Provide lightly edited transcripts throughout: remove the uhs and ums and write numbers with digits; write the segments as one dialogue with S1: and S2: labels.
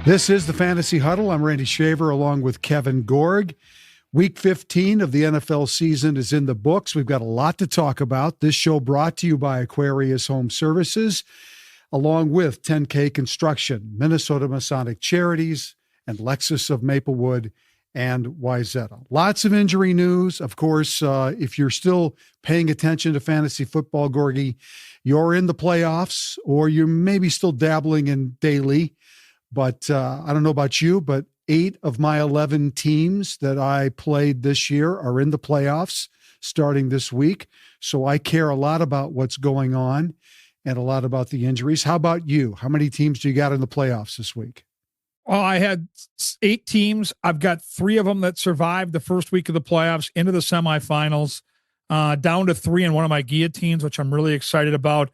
S1: This is the Fantasy Huddle. I'm Randy Shaver along with Kevin Gorg. Week 15 of the NFL season is in the books. We've got a lot to talk about. This show brought to you by Aquarius Home Services, along with 10K Construction, Minnesota Masonic Charities, and Lexus of Maplewood and Wyzetta. Lots of injury news. Of course, if you're still paying attention to fantasy football, Gorgie, you're in the playoffs, or you're maybe still dabbling in daily. But I don't know about you, but 8 of my 11 teams that I played this year are in the playoffs starting this week. So I care a lot about what's going on and a lot about the injuries. How about you? How many teams do you got in the playoffs this week?
S2: Well, I had 8 teams. I've got 3 of them that survived the first week of the playoffs into the semifinals, down to 3 in one of my guillotines, which I'm really excited about.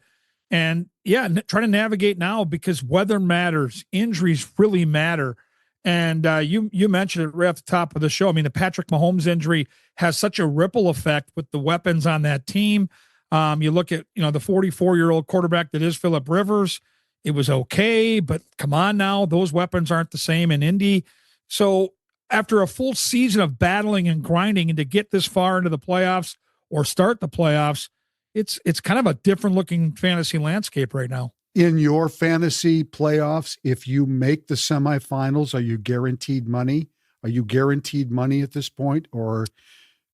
S2: And yeah, trying to navigate now because weather matters. Injuries really matter. And you mentioned it right off the top of the show. I mean, the Patrick Mahomes injury has such a ripple effect with the weapons on that team. You look at, the 44-year-old quarterback that is Phillip Rivers. It was okay, but come on now. Those weapons aren't the same in Indy. So after a full season of battling and grinding and to get this far into the playoffs or start the playoffs, it's kind of a different looking fantasy landscape right now.
S1: In your fantasy playoffs, if you make the semifinals, are you guaranteed money? Are you guaranteed money at this point, or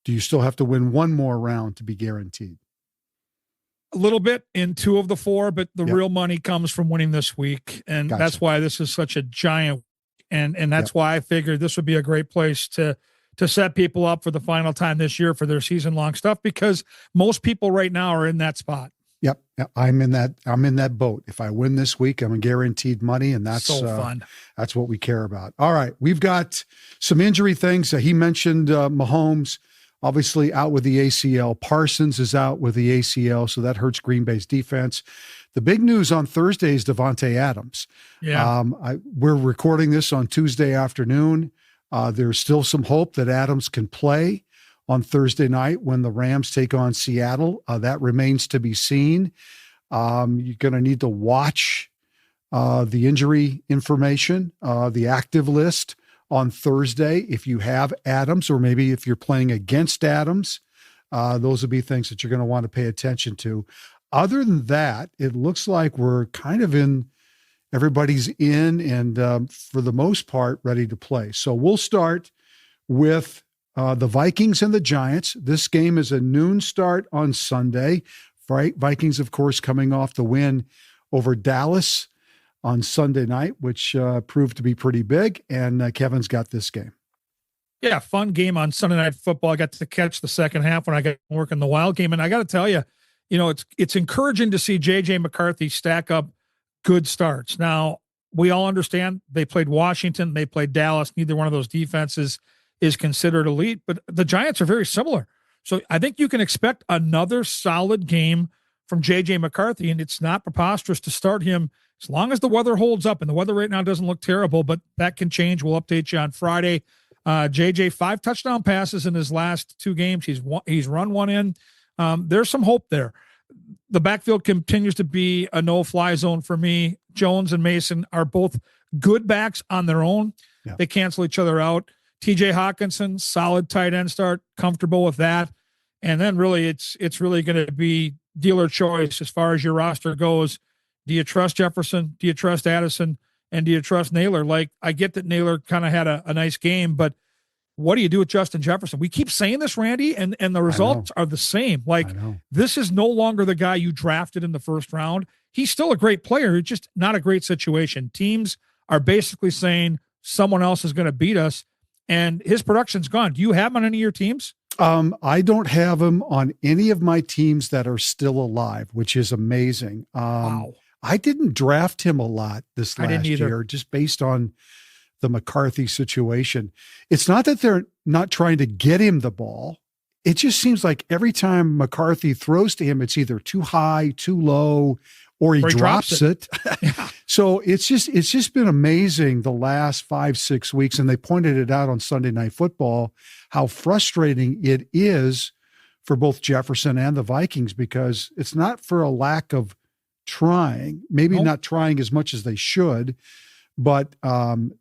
S1: do you still have to win one more round to be guaranteed?
S2: A little bit in 2 of the 4, but the real money comes from winning this week. And that's why this is such a giant. And that's why I figured this would be a great place to set people up for the final time this year for their season-long stuff, because most people right now are in that spot.
S1: Yep. I'm in that boat. If I win this week, I'm guaranteed money, and that's
S2: so fun.
S1: That's what we care about. All right. We've got some injury things. He mentioned Mahomes, obviously out with the ACL. Parsons is out with the ACL, so that hurts Green Bay's defense. The big news on Thursday is Davante Adams.
S2: Yeah.
S1: We're recording this on Tuesday afternoon. There's still some hope that Adams can play on Thursday night when the Rams take on Seattle. That remains to be seen. You're going to need to watch the injury information, the active list on Thursday. If you have Adams, or maybe if you're playing against Adams, those would be things that you're going to want to pay attention to. Other than that, it looks like we're kind of everybody's in and for the most part ready to play. So we'll start with the Vikings and the Giants. This game is a noon start on Sunday. Vikings, of course, coming off the win over Dallas on Sunday night, which proved to be pretty big. And Kevin's got this game.
S2: Yeah, fun game on Sunday Night Football. I got to catch the second half when I got working the Wild game. And I got to tell you, it's encouraging to see J.J. McCarthy stack up good starts. Now, we all understand they played Washington, they played Dallas. Neither one of those defenses is considered elite, but the Giants are very similar. So I think you can expect another solid game from J.J. McCarthy, and it's not preposterous to start him as long as the weather holds up, and the weather right now doesn't look terrible, but that can change. We'll update you on Friday. J.J., 5 touchdown passes in his last 2 games. He's run one in. There's some hope there. The backfield continues to be a no-fly zone for me. Jones and Mason are both good backs on their own. Yeah. They cancel each other out. TJ Hawkinson, solid tight end start, comfortable with that. And then really it's really going to be dealer choice as far as your roster goes. Do you trust Jefferson? Do you trust Addison? And do you trust Naylor? Like, I get that Naylor kind of had a nice game, but what do you do with Justin Jefferson? We keep saying this, Randy, and the results are the same. Like, this is no longer the guy you drafted in the first round. He's still a great player. It's just not a great situation. Teams are basically saying someone else is going to beat us, and his production's gone. Do you have him on any of your teams?
S1: I don't have him on any of my teams that are still alive, which is amazing.
S2: Wow.
S1: I didn't draft him a lot this last year, just based on the McCarthy situation. It's not that they're not trying to get him the ball. It just seems like every time McCarthy throws to him, it's either too high, too low, or he drops it. So it's just been amazing the last 5-6 weeks. And they pointed it out on Sunday Night Football, how frustrating it is for both Jefferson and the Vikings, because it's not for a lack of trying, maybe not trying as much as they should, but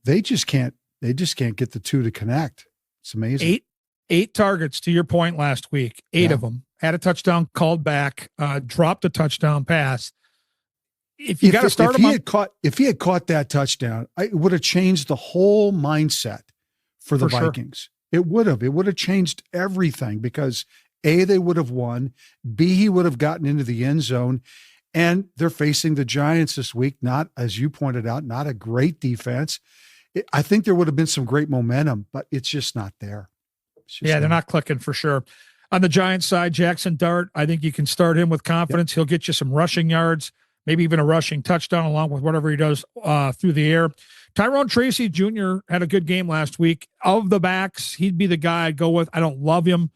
S1: they just can't get the two to connect. It's amazing.
S2: Eight targets to your point last week, eight of them had a touchdown called back, dropped a touchdown pass. If you got to start
S1: if he had caught that touchdown, it would have changed the whole mindset for the Vikings. Sure. It would have changed everything because A, they would have won. B, he would have gotten into the end zone. And they're facing the Giants this week. Not, as you pointed out, not a great defense. I think there would have been some great momentum, but it's just not there.
S2: They're not clicking for sure. On the Giants side, Jackson Dart, I think you can start him with confidence. Yep. He'll get you some rushing yards, maybe even a rushing touchdown along with whatever he does through the air. Tyrone Tracy Jr. had a good game last week. Of the backs, he'd be the guy I'd go with. I don't love him,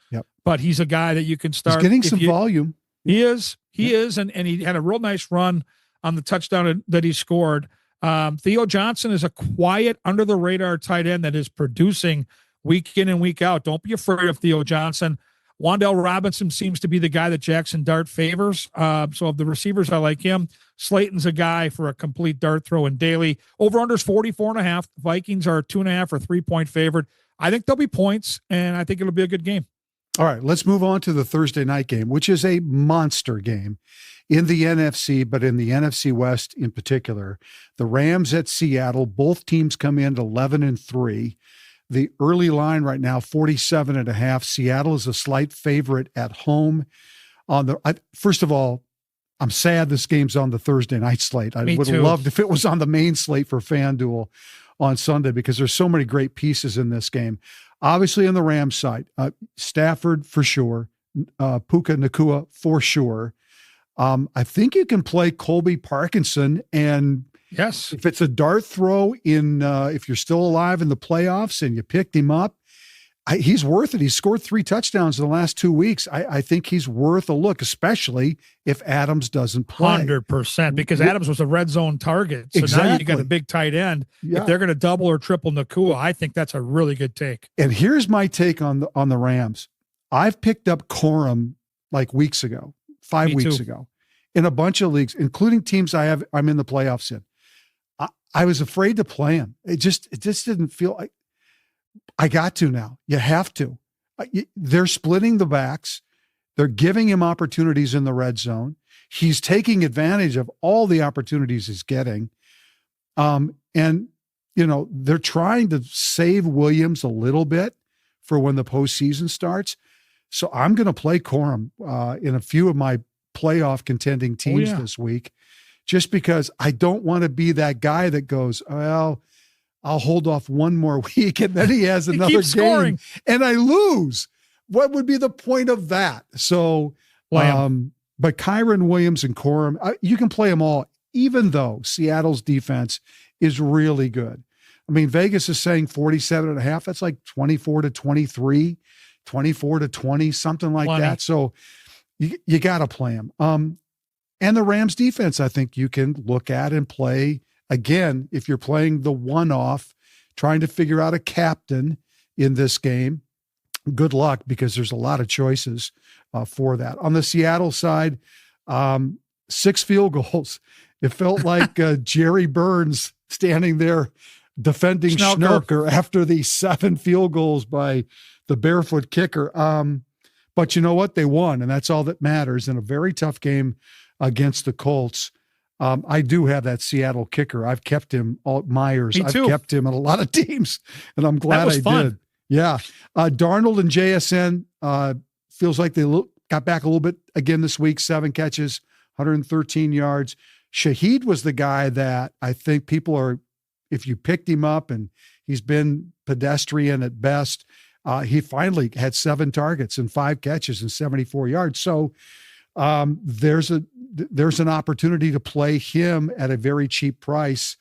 S2: but he's a guy that you can start.
S1: He's getting some volume.
S2: He is. He is, and he had a real nice run on the touchdown that he scored. Theo Johnson is a quiet, under-the-radar tight end that is producing week in and week out. Don't be afraid of Theo Johnson. Wan'Dale Robinson seems to be the guy that Jackson Dart favors. So of the receivers, I like him. Slayton's a guy for a complete dart throw and daily. Over-under's 44.5. Vikings are 2.5 or 3-point favorite. I think there'll be points, and I think it'll be a good game.
S1: All right, let's move on to the Thursday night game, which is a monster game in the NFC, but in the NFC West in particular. The Rams at Seattle, both teams come in 11-3. The early line right now, 47.5. Seattle is a slight favorite at home. First of all, I'm sad this game's on the Thursday night slate. I would have loved if it was on the main slate for FanDuel on Sunday because there's so many great pieces in this game. Obviously, on the Rams side, Stafford for sure, Puka Nacua for sure. I think you can play Colby Parkinson, and
S2: yes,
S1: if it's a dart throw if you're still alive in the playoffs and you picked him up, he's worth it. He's scored 3 touchdowns in the last 2 weeks. I think he's worth a look, especially if Adams doesn't play.
S2: 100%, because Adams was a red zone target. So now you got a big tight end. Yeah. If they're going to double or triple Nacua, I think that's a really good take.
S1: And here's my take on the Rams. I've picked up Corum like weeks ago, 5 weeks ago, in a bunch of leagues, including teams I'm in the playoffs in. I was afraid to play him. It just didn't feel like I got to now. You have to. They're splitting the backs. They're giving him opportunities in the red zone. He's taking advantage of all the opportunities he's getting. And, they're trying to save Williams a little bit for when the postseason starts. So I'm going to play Corum in a few of my playoff contending teams this week, just because I don't want to be that guy that goes, well, I'll hold off one more week and then he has another game and I lose. What would be the point of that? So, but Kyron Williams and Corum, you can play them all, even though Seattle's defense is really good. I mean, Vegas is saying 47.5. That's like 24-23, 24-20, something like that. So you got to play them. And the Rams defense, I think you can look at and play. Again, if you're playing the one-off, trying to figure out a captain in this game, good luck because there's a lot of choices for that. On the Seattle side, 6 field goals. It felt like Jerry Burns standing there defending Schnelker after the 7 field goals by the barefoot kicker. But you know what? They won, and that's all that matters in a very tough game against the Colts. I do have that Seattle kicker. I've kept him, Myers. I've kept him in a lot of teams, and I'm glad I did. Yeah. Darnold and JSN feels like they got back a little bit again this week, 7 catches, 113 yards. Shaheed was the guy that I think people are, if you picked him up and he's been pedestrian at best, he finally had 7 targets and 5 catches and 74 yards. So there's an opportunity to play him at a very cheap price.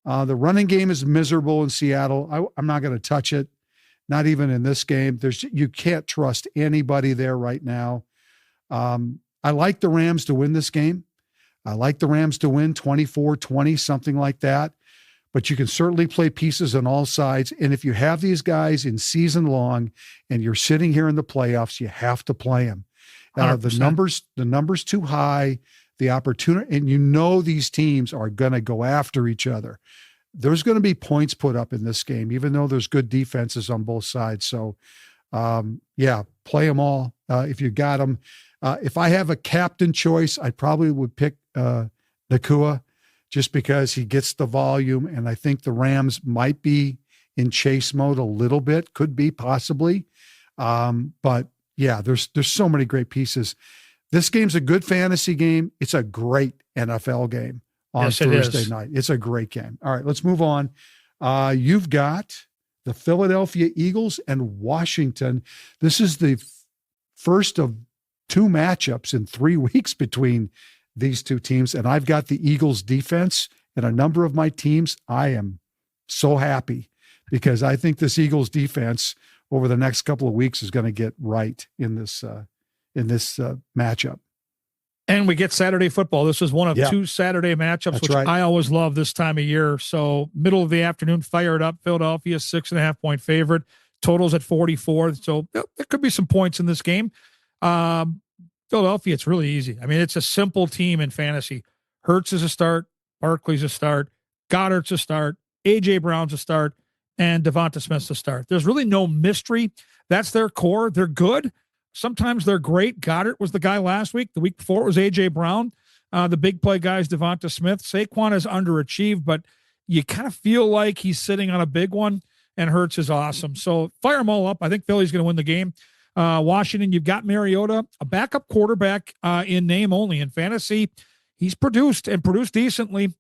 S1: The running game is miserable in Seattle. I'm not going to touch it. Not even in this game. You can't trust anybody there right now. I like the Rams to win this game. I like the Rams to win 24-20, something like that. But you can certainly play pieces on all sides. And if you have these guys in season long and you're sitting here in the playoffs, you have to play them. The numbers too high, the opportunity, and these teams are going to go after each other. there's going to be points put up in this game, even though there's good defenses on both sides. So, yeah, play them all if you got them. If I have a captain choice, I probably would pick Nakua just because he gets the volume, and I think the Rams might be in chase mode a little bit, could be possibly. But yeah, there's so many great pieces. This game's a good fantasy game. It's a great NFL game on Thursday night. It's a great game. All right, let's move on. You've got the Philadelphia Eagles and Washington. This is the first of two matchups in 3 weeks between these two teams. And I've got the Eagles defense in a number of my teams. I am so happy because I think this Eagles defense over the next couple of weeks is going to get right in this matchup.
S2: And we get Saturday football. This is one of two Saturday matchups,
S1: That's
S2: which
S1: right.
S2: I always love this time of year. So middle of the afternoon, fire it up. Philadelphia, 6.5 point favorite. Totals at 44. So there could be some points in this game. Philadelphia, it's really easy. I mean, it's a simple team in fantasy. Hurts is a start. Barkley's a start. Goddard's a start. A.J. Brown's a start. And Devonta Smith's a start. There's really no mystery. That's their core. They're good. Sometimes they're great. Goddard was the guy last week. The week before it was A.J. Brown. The big play guy is Devonta Smith. Saquon is underachieved, but you kind of feel like he's sitting on a big one, and Hurts is awesome. So fire them all up. I think Philly's going to win the game. Washington, you've got Mariota, a backup quarterback in name only. In fantasy, he's produced decently.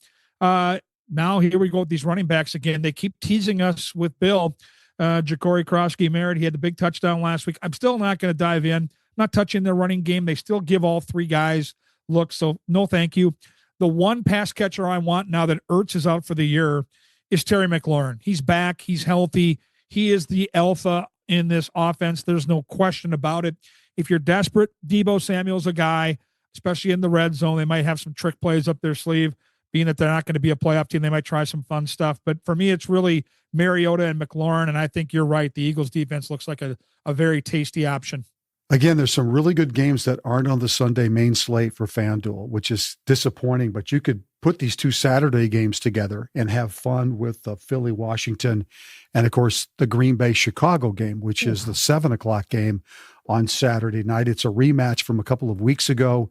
S2: Now here we go with these running backs again. They keep teasing us with Bill. Ja'Cory Krosky-Merritt, he had the big touchdown last week. I'm still not going to dive in. Not touching their running game. They still give all three guys looks, so no thank you. The one pass catcher I want now that Ertz is out for the year is Terry McLaurin. He's back. He's healthy. He is the alpha in this offense. There's no question about it. If you're desperate, Deebo Samuel's a guy, especially in the red zone. They might have some trick plays up their sleeve, being that they're not going to be a playoff team. They might try some fun stuff. But for me, it's really Mariota and McLaurin, and I think you're right. The Eagles defense looks like a very tasty option.
S1: Again, there's some really good games that aren't on the Sunday main slate for FanDuel, which is disappointing, but you could put these two Saturday games together and have fun with the Philly, Washington, and of course the Green Bay, Chicago game, which is the 7:00 game on Saturday night. It's a rematch from a couple of weeks ago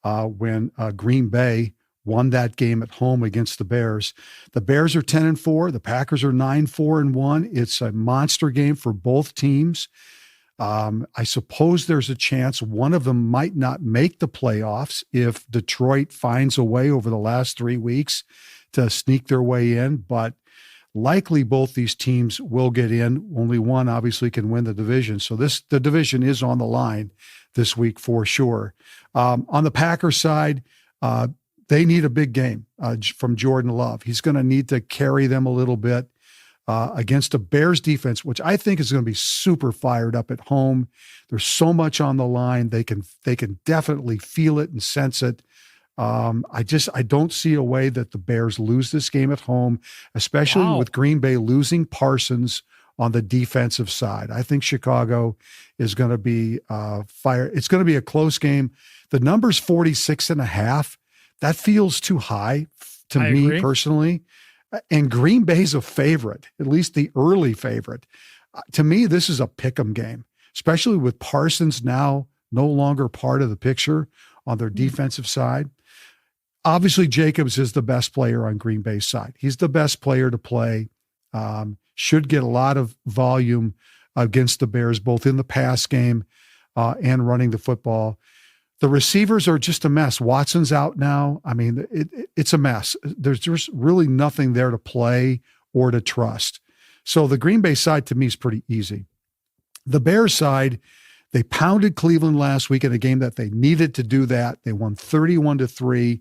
S1: when Green Bay won that game at home against the Bears. The Bears are 10-4. The Packers are 9-4-1. It's a monster game for both teams. I suppose there's a chance one of them might not make the playoffs if Detroit finds a way over the last 3 weeks to sneak their way in, but likely both these teams will get in. Only one obviously can win the division. So the division is on the line this week for sure. On the Packers side, they need a big game from Jordan Love. He's going to need to carry them a little bit against a Bears defense, which I think is going to be super fired up at home. There's so much on the line. They can definitely feel it and sense it. I don't see a way that the Bears lose this game at home, especially with Green Bay losing Parsons on the defensive side. I think Chicago is going to be fire. It's going to be a close game. The number's 46.5. That feels too high to me personally. And Green Bay's a favorite, at least the early favorite. To me, this is a pick'em game, especially with Parsons now no longer part of the picture on their defensive side. Obviously, Jacobs is the best player on Green Bay's side. He's the best player to play. Should get a lot of volume against the Bears, both in the pass game and running the football. The receivers are just a mess. Watson's out now. I mean, it's a mess. There's just really nothing there to play or to trust. So the Green Bay side to me is pretty easy. The Bears side, they pounded Cleveland last week in a game that they needed to do that. They won 31-3.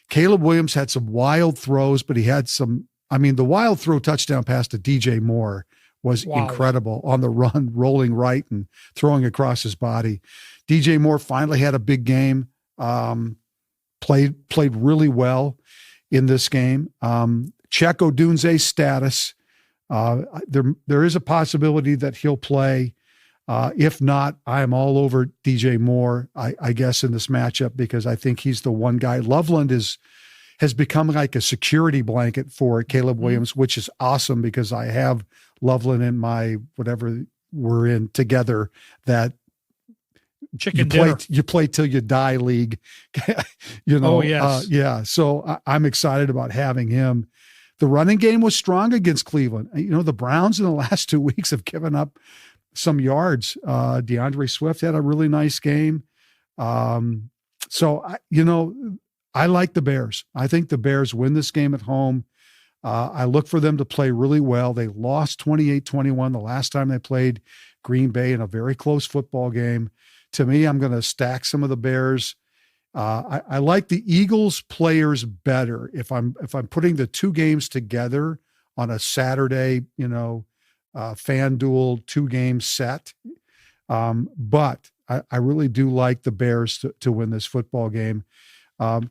S1: Caleb Williams had some wild throws, but he had some, the wild throw touchdown pass to DJ Moore was incredible on the run, rolling right and throwing across his body. DJ Moore finally had a big game, played really well in this game. Check Odunze's status. There is a possibility that he'll play. If not, I am all over DJ Moore, I guess, in this matchup because I think he's the one guy. Loveland is has become like a security blanket for Caleb Williams, which is awesome because I have Loveland in my whatever we're in together that
S2: Chicken dinner.
S1: You play till you die league,
S2: Oh, yes.
S1: yeah. So I'm excited about having him. The running game was strong against Cleveland. The Browns in the last 2 weeks have given up some yards. DeAndre Swift had a really nice game. So I like the Bears. I think the Bears win this game at home. I look for them to play really well. They lost 28-21 the last time they played Green Bay in a very close football game. To me, I'm going to stack some of the Bears. I like the Eagles players better if I'm putting the two games together on a Saturday, FanDuel 2-game set. But I really do like the Bears to win this football game.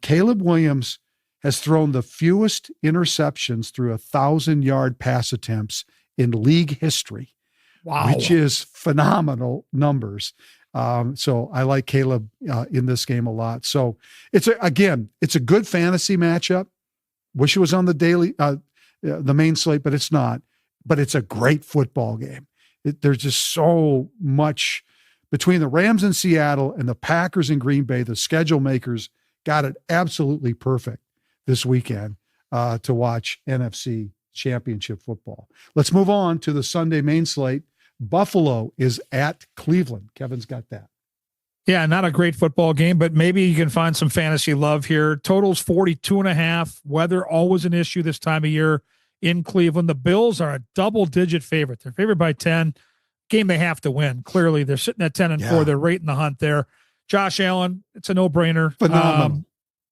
S1: Caleb Williams has thrown the fewest interceptions through 1,000-yard pass attempts in league history.
S2: Wow.
S1: Which is phenomenal numbers. So I like Caleb in this game a lot. So it's a good fantasy matchup. Wish it was on the main slate, but it's not. But it's a great football game. There's just so much between the Rams in Seattle and the Packers in Green Bay. The schedule makers got it absolutely perfect this weekend to watch NFC Championship football. Let's move on to the Sunday main slate. Buffalo is at Cleveland. Kevin's got that.
S2: Yeah, not a great football game, but maybe you can find some fantasy love here. Totals 42.5. Weather always an issue this time of year in Cleveland. The Bills are a double-digit favorite. They're favored by 10. Game they have to win. Clearly, they're sitting at 10-4. They're right in the hunt there. Josh Allen, it's a no-brainer.
S1: Phenomenal.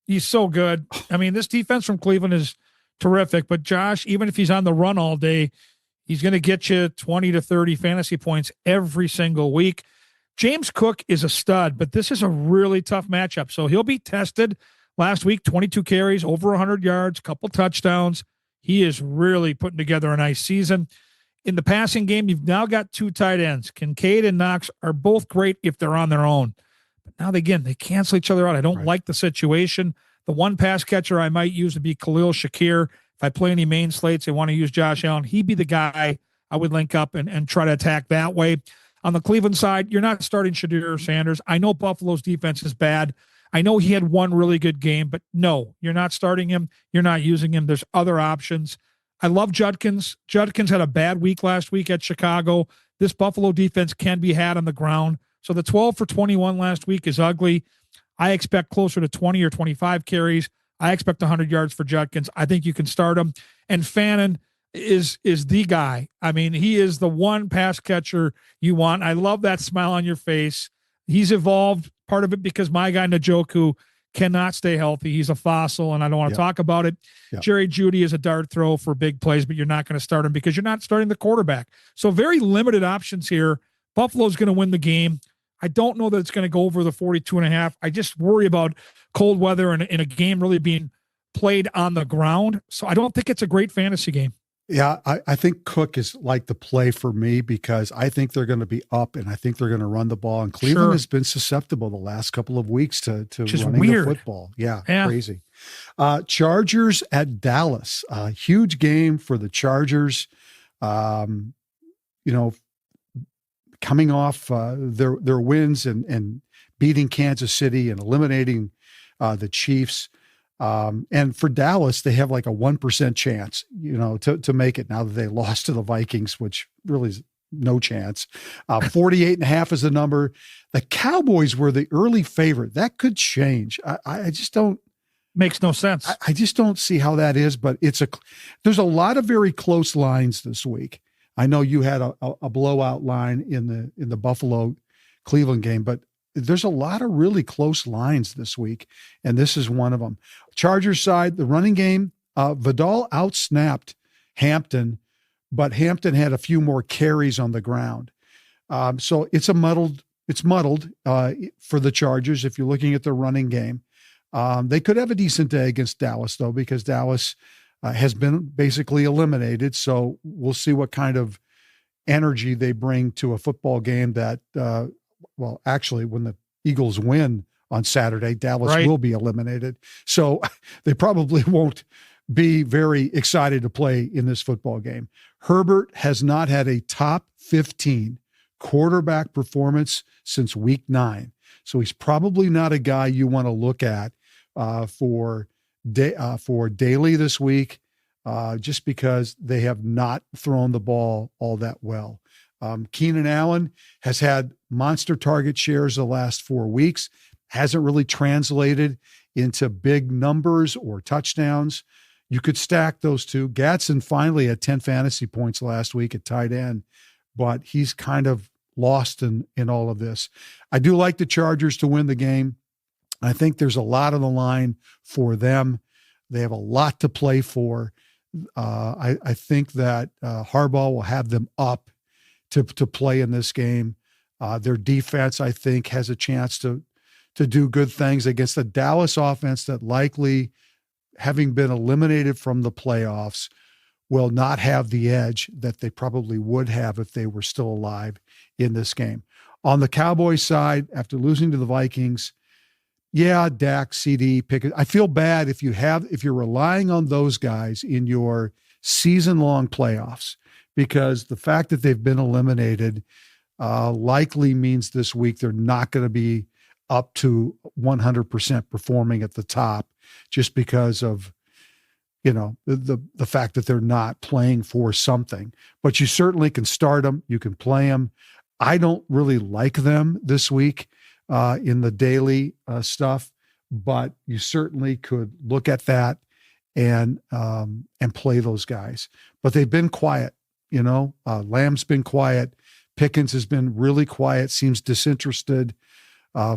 S2: He's so good. I mean, this defense from Cleveland is terrific, but Josh, even if he's on the run all day, he's going to get you 20 to 30 fantasy points every single week. James Cook is a stud, but this is a really tough matchup. So he'll be tested. Last week, 22 carries, over 100 yards, couple touchdowns. He is really putting together a nice season. In the passing game, you've now got two tight ends. Kincaid and Knox are both great if they're on their own. But now, again, they cancel each other out. I don't like the situation. The one pass catcher I might use would be Khalil Shakir. If I play any main slates, they want to use Josh Allen, he'd be the guy I would link up and try to attack that way. On the Cleveland side, you're not starting Shadir Sanders. I know Buffalo's defense is bad. I know he had one really good game, but no, you're not starting him. You're not using him. There's other options. I love Judkins. Judkins had a bad week last week at Chicago. This Buffalo defense can be had on the ground. So the 12 for 21 last week is ugly. I expect closer to 20 or 25 carries. I expect 100 yards for Judkins. I think you can start him. And Fannin is the guy. I mean, he is the one pass catcher you want. I love that smile on your face. He's evolved, part of it because my guy Njoku cannot stay healthy. He's a fossil, and I don't want to talk about it. Jerry Jeudy is a dart throw for big plays, but you're not going to start him because you're not starting the quarterback. So very limited options here. Buffalo's going to win the game. I don't know that it's going to go over the 42.5. I just worry about cold weather and in a game really being played on the ground. So I don't think it's a great fantasy game.
S1: Yeah, I think Cook is like the play for me because I think they're going to be up and I think they're going to run the ball. And Cleveland has been susceptible the last couple of weeks to running the football. Yeah, crazy. Chargers at Dallas. Huge game for the Chargers. Coming off their wins and beating Kansas City and eliminating the Chiefs. And for Dallas, they have like a 1% chance, to make it now that they lost to the Vikings, which really is no chance. 48.5 is the number. The Cowboys were the early favorite. That could change. I just don't.
S2: Makes no sense.
S1: I just don't see how that is, but there's a lot of very close lines this week. I know you had a blowout line in the Buffalo Cleveland game, but there's a lot of really close lines this week, and this is one of them. Chargers side, the running game, Vidal outsnapped Hampton, but Hampton had a few more carries on the ground. So it's muddled for the Chargers if you're looking at the running game. They could have a decent day against Dallas, though, because Dallas has been basically eliminated. So we'll see what kind of energy they bring to a football game that actually, when the Eagles win on Saturday. Dallas
S2: Right.
S1: will be eliminated. So they probably won't be very excited to play in this football game. Herbert has not had a top 15 quarterback performance since week 9. So he's probably not a guy you want to look at for daily this week, just because they have not thrown the ball all that well. Keenan Allen has had monster target shares the last 4 weeks, hasn't really translated into big numbers or touchdowns. You could stack those two. Gatson finally had 10 fantasy points last week at tight end, but he's kind of lost in all of this. I do like the Chargers to win the game. I think there's a lot on the line for them. They have a lot to play for. I think that Harbaugh will have them up to play in this game. Their defense, I think, has a chance to do good things against the Dallas offense that likely, having been eliminated from the playoffs, will not have the edge that they probably would have if they were still alive in this game. On the Cowboys side, after losing to the Vikings, yeah, Dak, CD, Pickett. I feel bad if you're relying on those guys in your season-long playoffs, because the fact that they've been eliminated likely means this week they're not going to be up to 100% performing at the top, just because of the fact that they're not playing for something. But you certainly can start them. You can play them. I don't really like them this week in the daily stuff, but you certainly could look at that and play those guys. But they've been quiet. Lamb's been quiet. Pickens has been really quiet, seems disinterested.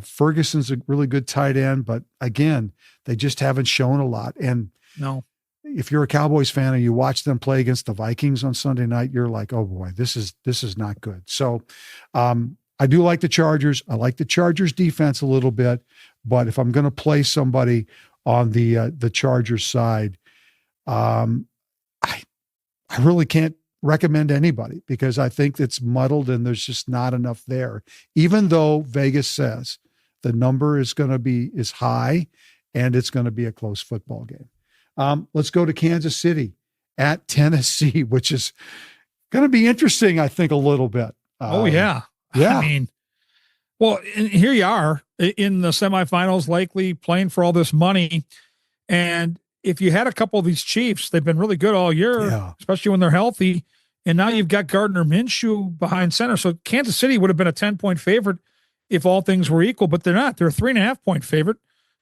S1: Ferguson's a really good tight end, but again, they just haven't shown a lot. And
S2: no,
S1: if you're a Cowboys fan and you watch them play against the Vikings on Sunday night, you're like, oh boy, this is not good. So I do like the Chargers. I like the Chargers defense a little bit, but if I'm going to play somebody on the Chargers side, I really can't recommend anybody, because I think it's muddled and there's just not enough there. Even though Vegas says the number is high and it's going to be a close football game. Let's go to Kansas City at Tennessee, which is going to be interesting, I think, a little bit.
S2: Yeah. I mean, well, and here you are in the semifinals, likely playing for all this money. And if you had a couple of these Chiefs, they've been really good all year, especially when they're healthy. And now you've got Gardner Minshew behind center. So Kansas City would have been a 10-point favorite if all things were equal, but they're not. They're a 3.5-point favorite.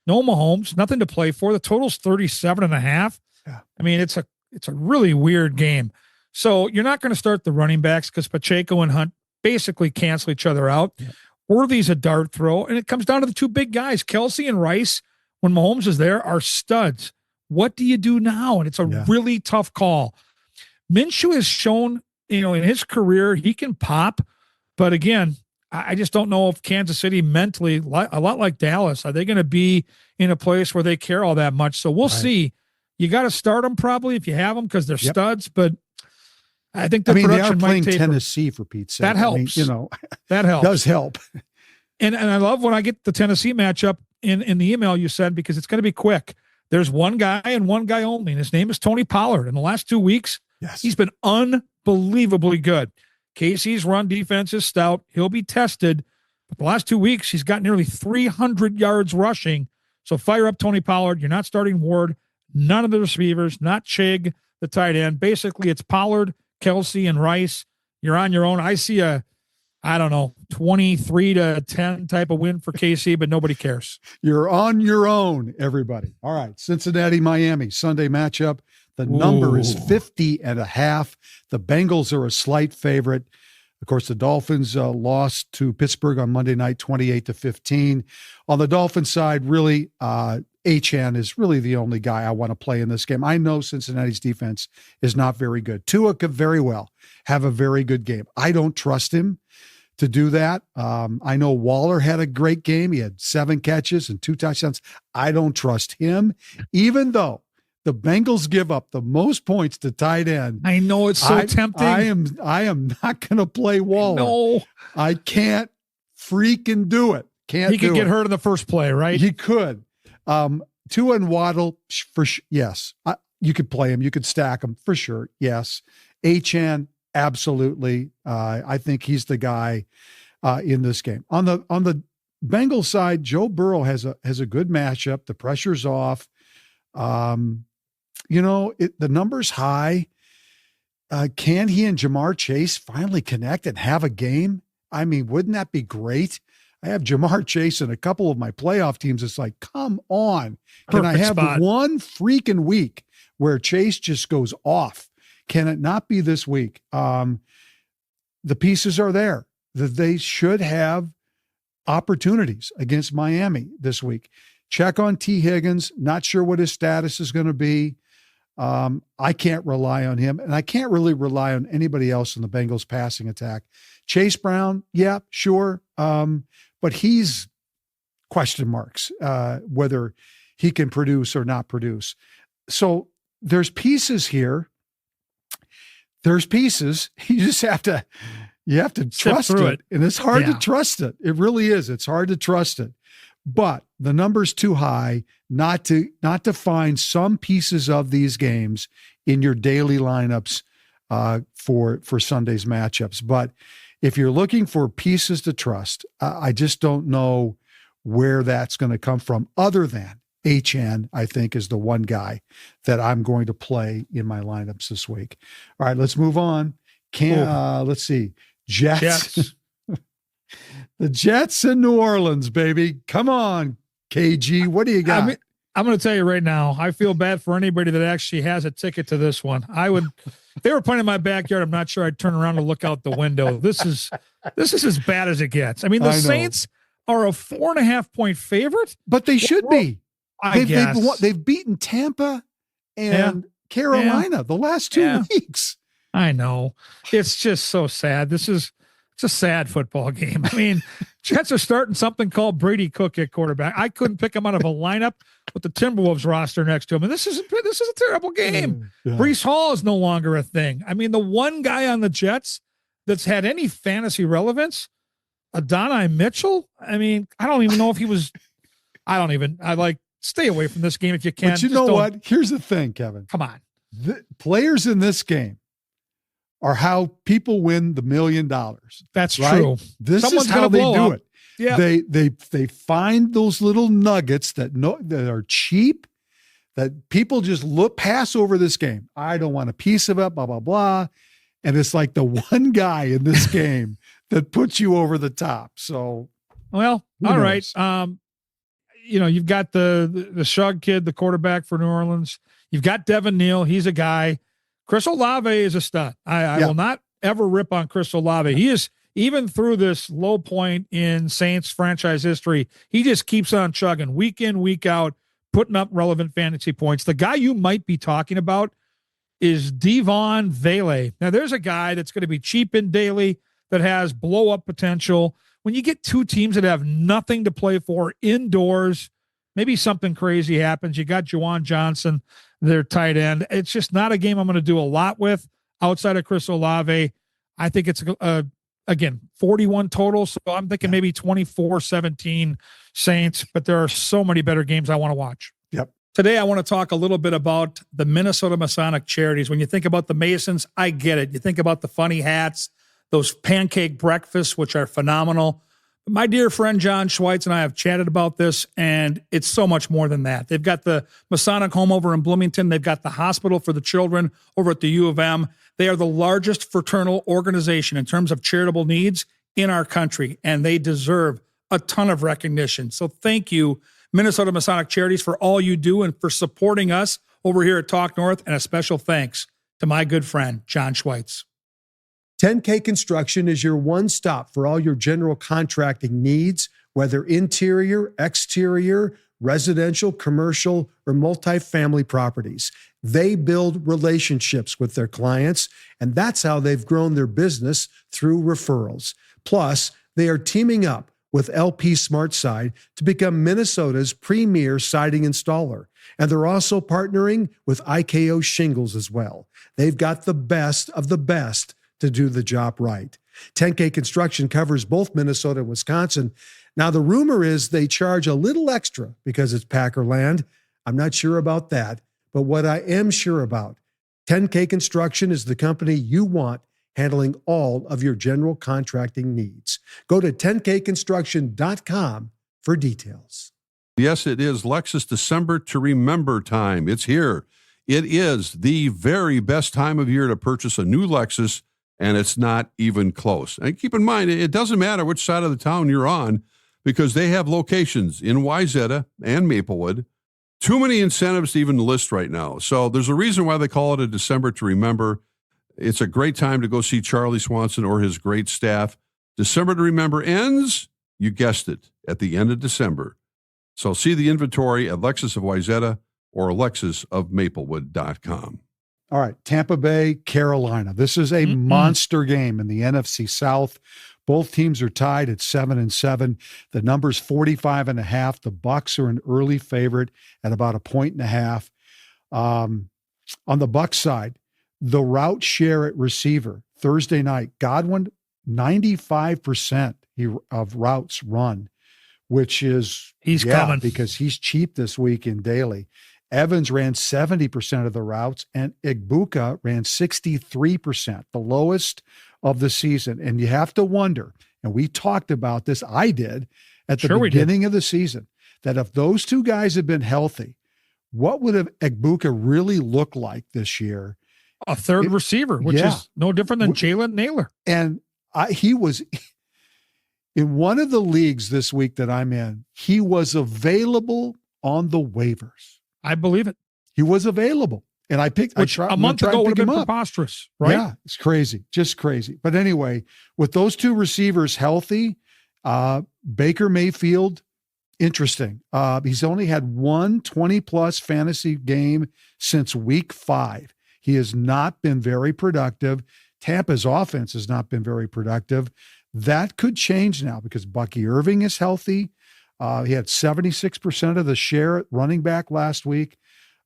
S2: No Mahomes, nothing to play for. The total's 37.5.
S1: Yeah.
S2: I mean, it's a really weird game. So you're not going to start the running backs because Pacheco and Hunt basically cancel each other out.
S1: Yeah.
S2: Worthy's a dart throw, and it comes down to the two big guys, Kelsey and Rice. When Mahomes is there, are studs. What do you do now? And it's a really tough call. Minshew has shown, in his career, he can pop, but again, I just don't know if Kansas City mentally, a lot like Dallas, are they going to be in a place where they care all that much? So we'll see. You got to start them probably if you have them because they're studs, but I think production
S1: they are playing
S2: might taper.
S1: Tennessee, for Pete's sake.
S2: That helps. That helps.
S1: Does help.
S2: And I love when I get the Tennessee matchup in the email you sent, because it's going to be quick. There's one guy and one guy only, and his name is Tony Pollard. In the last 2 weeks, he's been unbelievably good. KC's run defense is stout. He'll be tested. But the last 2 weeks, he's got nearly 300 yards rushing. So fire up Tony Pollard. You're not starting Ward. None of the receivers, not Chig, the tight end. Basically, it's Pollard, Kelsey, and Rice. You're on your own. I see a 23-10 type of win for KC, but nobody cares.
S1: You're on your own, everybody. All right. Cincinnati, Miami, Sunday matchup. The number is 50.5. The Bengals are a slight favorite. Of course, the Dolphins lost to Pittsburgh on Monday night, 28-15. On the Dolphins side, really, Achane is really the only guy I want to play in this game. I know Cincinnati's defense is not very good. Tua could very well have a very good game. I don't trust him to do that. I know Waller had a great game. He had 7 catches and 2 touchdowns. I don't trust him, even though the Bengals give up the most points to tight end.
S2: I know, it's so tempting.
S1: I am not going to play Waller.
S2: No,
S1: I can't freaking do it. Can't
S2: he could
S1: do
S2: get
S1: it.
S2: hurt in the first play, right?
S1: He could. Tua and Waddle, yes. You could play him. You could stack him for sure. Yes. Achane, absolutely. I think he's the guy in this game. On the Bengals side, Joe Burrow has a good matchup. The pressure's off. The number's high. Can he and Jamar Chase finally connect and have a game? I mean, wouldn't that be great? I have Jamar Chase in a couple of my playoff teams. It's like, come on. Can I have one freaking week where Chase just goes off? Can it not be this week? The pieces are there that they should have opportunities against Miami this week. Check on T. Higgins. Not sure what his status is going to be. I can't rely on him, and I can't really rely on anybody else in the Bengals passing attack. Chase Brown, yeah, sure. But he's question marks, whether he can produce or not produce. So there's pieces here. There's pieces. You just have to trust it. And it's hard to trust it. It really is. It's hard to trust it. But the number's too high not to find some pieces of these games in your daily lineups for Sunday's matchups. But if you're looking for pieces to trust, I just don't know where that's going to come from, other than Achane, I think, is the one guy that I'm going to play in my lineups this week. All right, let's move on. Let's see. Jets. The Jets in New Orleans, baby. Come on, KG. What do you got?
S2: I'm going to tell you right now, I feel bad for anybody that actually has a ticket to this one. If they were playing in my backyard, I'm not sure I'd turn around and look out the window. This is as bad as it gets. I mean, the Saints are a 4.5-point favorite,
S1: but they should be. They've beaten Tampa and Carolina the last 2 weeks.
S2: I know. It's just so sad. It's a sad football game. I mean, Jets are starting something called Brady Cook at quarterback. I couldn't pick him out of a lineup with the Timberwolves roster next to him. And this is a terrible game. Yeah. Breece Hall is no longer a thing. I mean, the one guy on the Jets that's had any fantasy relevance, Adonai Mitchell. I mean, I don't even know if he was, stay away from this game if you can.
S1: But you know what? Here's the thing, Kevin.
S2: Come on.
S1: The players in this game are how people win the $1 million.
S2: That's
S1: right?
S2: true.
S1: This is how they do it.
S2: Yeah.
S1: They find those little nuggets that are cheap, that people just pass over this game. I don't want a piece of it, blah, blah, blah. And it's like the one guy in this game that puts you over the top. So,
S2: well, all right. You've got the Shug kid, the quarterback for New Orleans. You've got Devin Neal. He's a guy. Chris Olave is a stud. I will not ever rip on Chris Olave. He is, even through this low point in Saints franchise history, he just keeps on chugging week in, week out, putting up relevant fantasy points. The guy you might be talking about is Devon Vele. Now, there's a guy that's going to be cheap in daily that has blow-up potential. When you get two teams that have nothing to play for indoors, maybe something crazy happens. You got Juwan Johnson, their tight end. It's just not a game I'm going to do a lot with outside of Chris Olave. I think it's, again, 41 total. So I'm thinking maybe 24-17 Saints, but there are so many better games I want to watch.
S1: Yep.
S2: Today, I want to talk a little bit about the Minnesota Masonic Charities. When you think about the Masons, I get it. You think about the funny hats, those pancake breakfasts, which are phenomenal. My dear friend John Schweitz and I have chatted about this, and it's so much more than that. They've got the Masonic home over in Bloomington. They've got the hospital for the children over at the U of M. They are the largest fraternal organization in terms of charitable needs in our country, and they deserve a ton of recognition. So thank you, Minnesota Masonic Charities, for all you do and for supporting us over here at Talk North, and a special thanks to my good friend, John Schweitz.
S3: 10K Construction is your one stop for all your general contracting needs, whether interior, exterior, residential, commercial, or multifamily properties. They build relationships with their clients, and that's how they've grown their business through referrals. Plus, they are teaming up with LP SmartSide to become Minnesota's premier siding installer. And they're also partnering with IKO Shingles as well. They've got the best of the best to do the job right. 10K Construction covers both Minnesota and Wisconsin. Now, the rumor is they charge a little extra because it's Packer land. I'm not sure about that, but what I am sure about, 10K Construction is the company you want handling all of your general contracting needs. Go to 10kconstruction.com for details.
S4: Yes, it is Lexus December to Remember time. It's here. It is the very best time of year to purchase a new Lexus, and it's not even close. And keep in mind, it doesn't matter which side of the town you're on, because they have locations in Wayzata and Maplewood. Too many incentives to even list right now. So there's a reason why they call it a December to Remember. It's a great time to go see Charlie Swanson or his great staff. December to Remember ends, you guessed it, at the end of December. So see the inventory at Lexus of Wayzata or lexusofmaplewood.com.
S1: All right, Tampa Bay, Carolina. This is a monster game in the NFC South. Both teams are tied at 7-7. The number's 45.5. The Bucs are an early favorite at about 1.5 points. On the Bucs side, the route share at receiver Thursday night, Godwin 95% of routes run, which is
S2: he's coming
S1: because he's cheap this week in daily. Evans ran 70% of the routes, and Igbuka ran 63%, the lowest of the season. And you have to wonder, and we talked about this, I did, at the beginning of the season, that if those two guys had been healthy, what would have Igbuka really looked like this year?
S2: A third receiver, which is no different than Jalen Naylor.
S1: And he was in one of the leagues this week that I'm in, he was available on the waivers.
S2: I believe it.
S1: He was available. And I picked,
S2: which a month ago would have been preposterous, right?
S1: Yeah, it's crazy, just crazy. But anyway, with those two receivers healthy, Baker Mayfield, interesting. He's only had one 20-plus fantasy game since week 5. He has not been very productive. Tampa's offense has not been very productive. That could change now because Bucky Irving is healthy. He had 76% of the share at running back last week.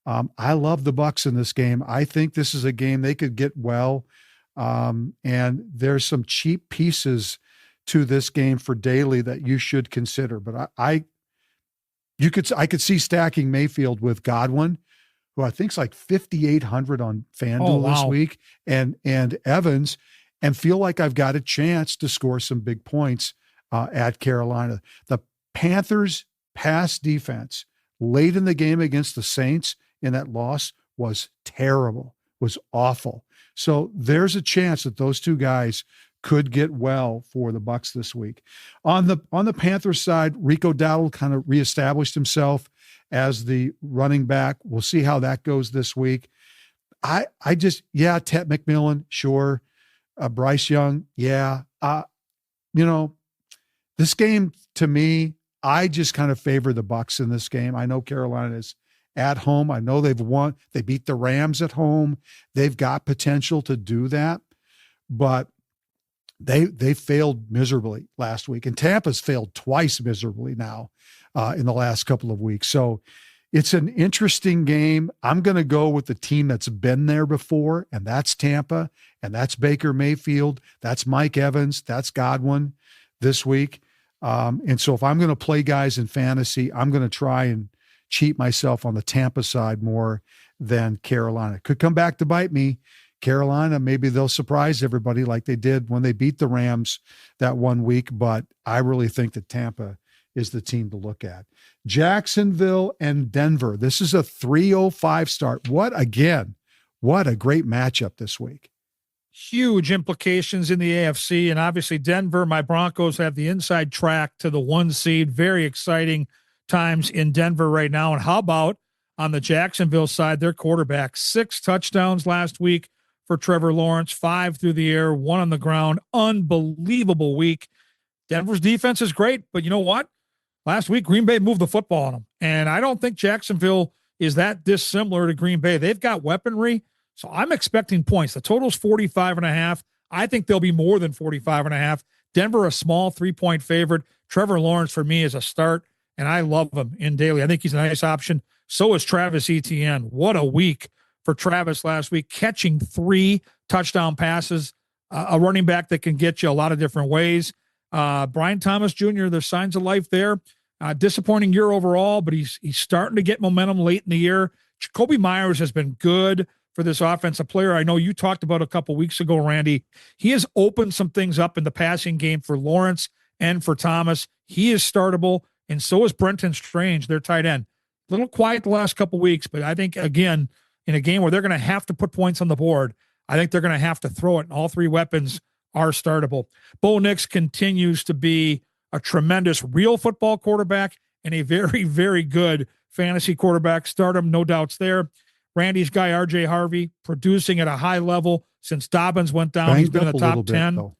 S1: I love the Bucs in this game. I think this is a game they could get well. And there's some cheap pieces to this game for daily that you should consider. But I could see stacking Mayfield with Godwin, who I think is like 5,800 on FanDuel this week, and Evans, and feel like I've got a chance to score some big points at Carolina. The Panthers' pass defense late in the game against the Saints in that loss was terrible, was awful. So there's a chance that those two guys could get well for the Bucs this week. On the Panthers side, Rico Dowdle kind of reestablished himself as the running back. We'll see how that goes this week. Ted McMillan, sure. Bryce Young, yeah. This game to me, I just kind of favor the Bucs in this game. I know Carolina is at home. I know they've won. They beat the Rams at home. They've got potential to do that, but they failed miserably last week, and Tampa's failed twice miserably now in the last couple of weeks. So it's an interesting game. I'm going to go with the team that's been there before, and that's Tampa, and that's Baker Mayfield. That's Mike Evans. That's Godwin this week. And so if I'm going to play guys in fantasy, I'm going to try and cheat myself on the Tampa side more than Carolina. Could come back to bite me. Carolina, maybe they'll surprise everybody like they did when they beat the Rams that one week, but I really think that Tampa is the team to look at. Jacksonville and Denver. This is a 3:05 start. What a great matchup this week.
S2: Huge implications in the AFC, and obviously Denver, my Broncos have the inside track to the 1 seed. Very exciting times in Denver right now. And how about on the Jacksonville side, their quarterback, 6 touchdowns last week for Trevor Lawrence, 5 through the air, 1 on the ground. Unbelievable week. Denver's defense is great, but you know what? Last week, Green Bay moved the football on them, and I don't think Jacksonville is that dissimilar to Green Bay. They've got weaponry. So I'm expecting points. The total's 45.5. I think they'll be more than 45.5. Denver, a small 3-point favorite. Trevor Lawrence for me is a start, and I love him in daily. I think he's a nice option. So is Travis Etienne. What a week for Travis last week, catching 3 touchdown passes. a running back that can get you a lot of different ways. Brian Thomas Jr., there's signs of life there. Disappointing year overall, but he's starting to get momentum late in the year. Jacoby Myers has been good for this offensive player. I know you talked about a couple weeks ago, Randy. He has opened some things up in the passing game for Lawrence and for Thomas. He is startable, and so is Brenton Strange, their tight end. A little quiet the last couple weeks, but I think, again, in a game where they're going to have to put points on the board, I think they're going to have to throw it, and all three weapons are startable. Bo Nix continues to be a tremendous real football quarterback and a very, very good fantasy quarterback. Stardom, no doubts there. Randy's guy, RJ Harvey, producing at a high level since Dobbins went down. He's been in the top 10.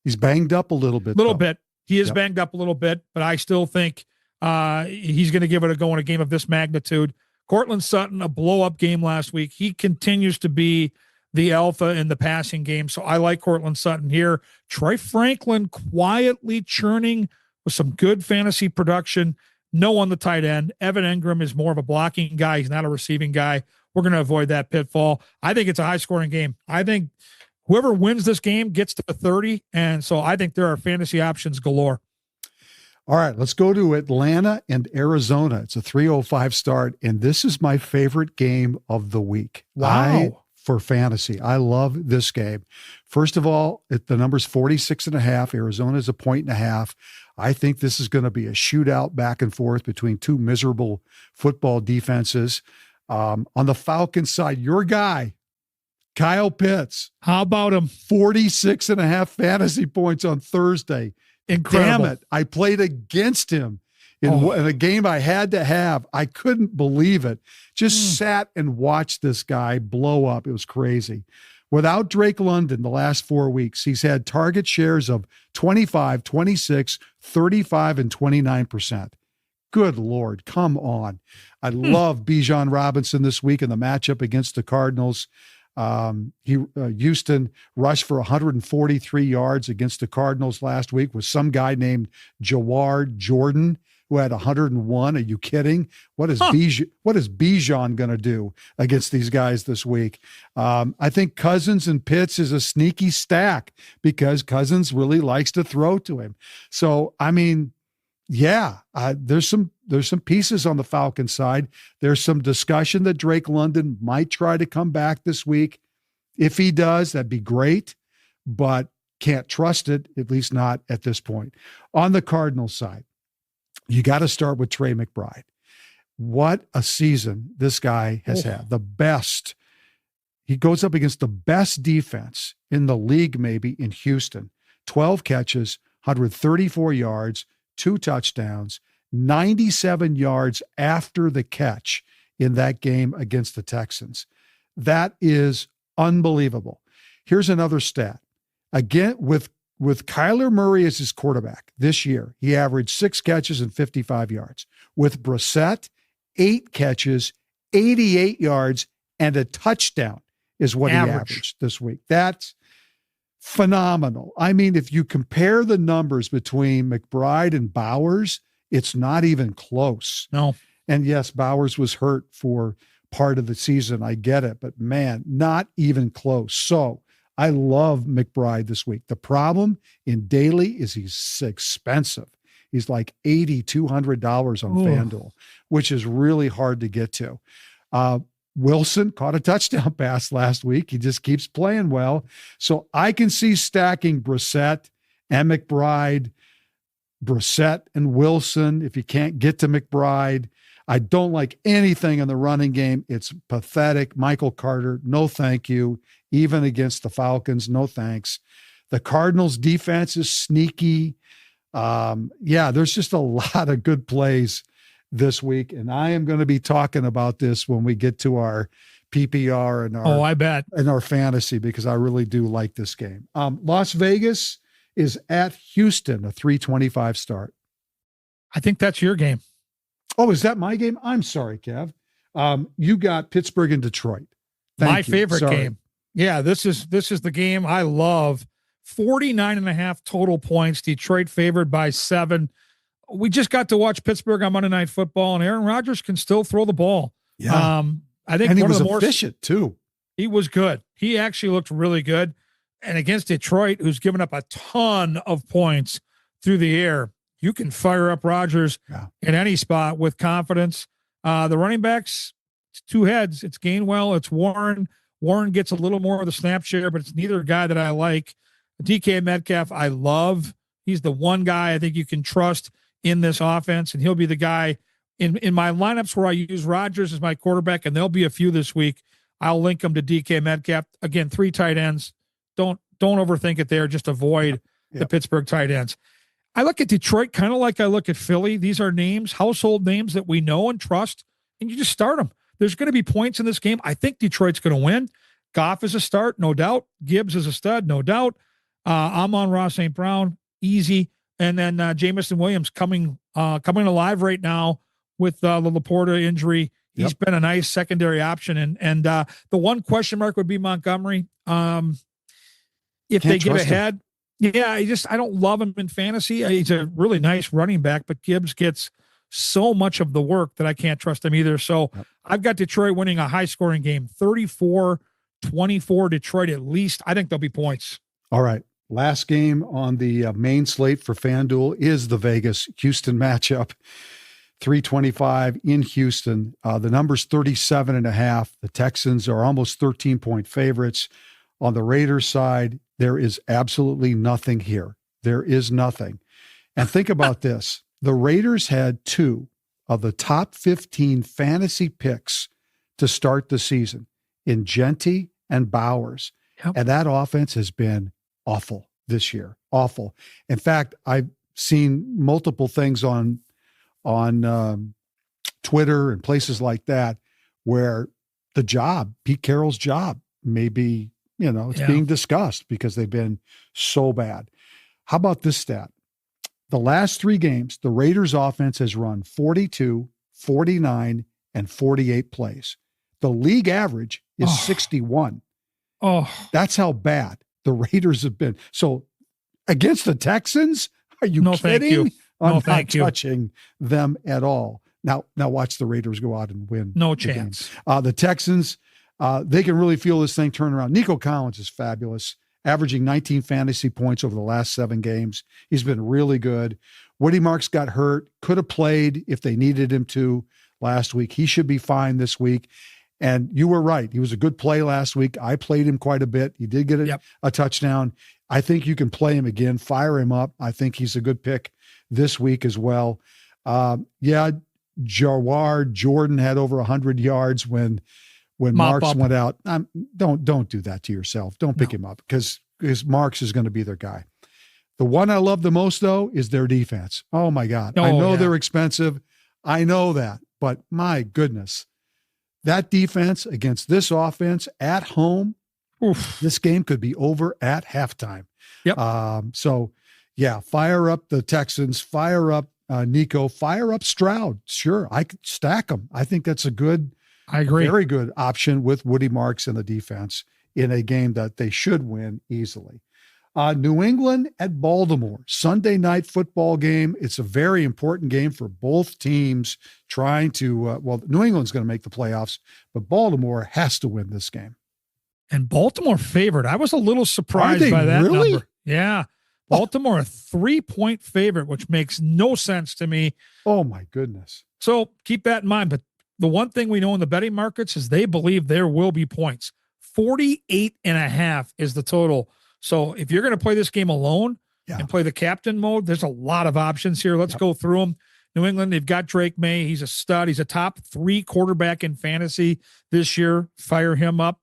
S1: He's banged up a little bit.
S2: He is banged up a little bit, but I still think he's going to give it a go in a game of this magnitude. Cortland Sutton, a blow-up game last week. He continues to be the alpha in the passing game, so I like Cortland Sutton here. Troy Franklin quietly churning with some good fantasy production. No on the tight end. Evan Engram is more of a blocking guy. He's not a receiving guy. We're going to avoid that pitfall. I think it's a high-scoring game. I think whoever wins this game gets to 30, and so I think there are fantasy options galore.
S1: All right, let's go to Atlanta and Arizona. It's a 3:05 start, and this is my favorite game of the week.
S2: Wow.
S1: For fantasy. I love this game. First of all, the number's 46.5. Arizona's 1.5. I think this is going to be a shootout back and forth between two miserable football defenses. On the Falcons side, your guy, Kyle Pitts.
S2: How about him?
S1: 46.5 fantasy points on Thursday.
S2: Incredible.
S1: Damn it. I played against him in a game I had to have. I couldn't believe it. Just sat and watched this guy blow up. It was crazy. Without Drake London the last 4 weeks, he's had target shares of 25, 26, 35, and 29%. Good Lord, come on. I love Bijan Robinson this week in the matchup against the Cardinals. Houston rushed for 143 yards against the Cardinals last week with some guy named Jawar Jordan, who had 101. Are you kidding? What is Bijan going to do against these guys this week? I think Cousins and Pitts is a sneaky stack because Cousins really likes to throw to him. So, I mean, there's some pieces on the Falcons side. There's some discussion that Drake London might try to come back this week. If he does, that'd be great, but can't trust it, at least not at this point. On the Cardinals side, you got to start with Trey McBride. What a season this guy has had. The best. He goes up against the best defense in the league, maybe in Houston. 12 catches, 134 yards, 2 touchdowns, 97 yards after the catch in that game against the Texans. That is unbelievable. Here's another stat. Again, with Kyler Murray as his quarterback this year, he averaged 6 catches and 55 yards. With Brissett, 8 catches, 88 yards, and a touchdown is what he averaged this week. That's phenomenal. I mean, if you compare the numbers between McBride and Bowers, it's not even close.
S2: No.
S1: And yes, Bowers was hurt for part of the season. I get it, but man, not even close. So I love McBride this week. The problem in daily is he's expensive. He's like $8,200 on FanDuel, which is really hard to get to. Wilson caught a touchdown pass last week. He just keeps playing well. So I can see stacking Brissett and McBride, Brissett and Wilson if you can't get to McBride. I don't like anything in the running game. It's pathetic. Michael Carter, no thank you. Even against the Falcons, no thanks. The Cardinals defense is sneaky. There's just a lot of good plays this week. And I am going to be talking about this when we get to our PPR and our,
S2: I bet,
S1: and our fantasy, because I really do like this game. Las Vegas is at Houston, a 3:25 start.
S2: I think that's your game.
S1: Oh, is that my game? I'm sorry, Kev. You got Pittsburgh and Detroit.
S2: My favorite game. Yeah, this is the game I love. 49.5 total points. Detroit favored by 7. We just got to watch Pittsburgh on Monday Night Football, and Aaron Rodgers can still throw the ball.
S1: Yeah.
S2: I think
S1: and he was efficient too.
S2: He was good. He actually looked really good. And against Detroit, who's given up a ton of points through the air, you can fire up Rodgers in any spot with confidence. The running backs, it's two heads. It's Gainwell, it's Warren. Warren gets a little more of the snap share, but it's neither guy that I like. DK Metcalf, I love. He's the one guy I think you can trust in this offense, and he'll be the guy in my lineups where I use Rodgers as my quarterback, and there'll be a few this week. I'll link him to DK Metcalf. Again, 3 tight ends. Don't overthink it there. Just avoid the Pittsburgh tight ends. I look at Detroit kind of like I look at Philly. These are names, household names that we know and trust, and you just start them. There's going to be points in this game. I think Detroit's going to win. Goff is a start, no doubt. Gibbs is a stud, no doubt. Amon-Ra St. Brown, easy. And then Jamison Williams coming alive right now with the Laporta injury. He's been a nice secondary option. And the one question mark would be Montgomery. If they get ahead, I don't love him in fantasy. He's a really nice running back, but Gibbs gets so much of the work that I can't trust him either. So I've got Detroit winning a high-scoring game, 34-24 Detroit at least. I think there'll be points.
S1: All right. Last game on the main slate for FanDuel is the Vegas-Houston matchup. 325 in Houston. The number's 37.5. The Texans are almost 13-point favorites. On the Raiders side, there is absolutely nothing here. There is nothing. And think about this. The Raiders had 2 of the top 15 fantasy picks to start the season in Genty and Bowers. And that offense has been awful this year. Awful. In fact, I've seen multiple things on Twitter and places like that where Pete Carroll's job may be, it's being discussed because they've been so bad. How about this stat? The last 3 games, the Raiders offense has run 42, 49, and 48 plays. The league average is 61. That's how bad the Raiders have been. So against the Texans, are you kidding?
S2: Thank you.
S1: I'm not touching them at all. Now watch the Raiders go out and win.
S2: No chance.
S1: The Texans, they can really feel this thing turn around. Nico Collins is fabulous, averaging 19 fantasy points over the last 7 games. He's been really good. Woody Marks got hurt, could have played if they needed him to last week. He should be fine this week. And you were right. He was a good play last week. I played him quite a bit. He did get a touchdown. I think you can play him again, fire him up. I think he's a good pick this week as well. Jawar Jordan had over 100 yards when Marks went out. Don't do that to yourself. Don't pick him up because Marks is going to be their guy. The one I love the most, though, is their defense. Oh, my God. I know they're expensive. I know that. But my goodness, that defense against this offense at home, this game could be over at halftime. Fire up the Texans, fire up Nico, fire up Stroud. Sure, I could stack them. I think that's a good, very good option with Woody Marks in the defense in a game that they should win easily. New England at Baltimore, Sunday night football game. It's a very important game for both teams trying to, New England's going to make the playoffs, but Baltimore has to win this game.
S2: And Baltimore favored. I was a little surprised by that number. Yeah. Baltimore, a 3-point favorite, which makes no sense to me.
S1: Oh, my goodness.
S2: So keep that in mind. But the one thing we know in the betting markets is they believe there will be points. 48.5 is the total. So if you're going to play this game alone and play the captain mode, there's a lot of options here. Let's go through them. New England, they've got Drake May. He's a stud. He's a top 3 quarterback in fantasy this year. Fire him up.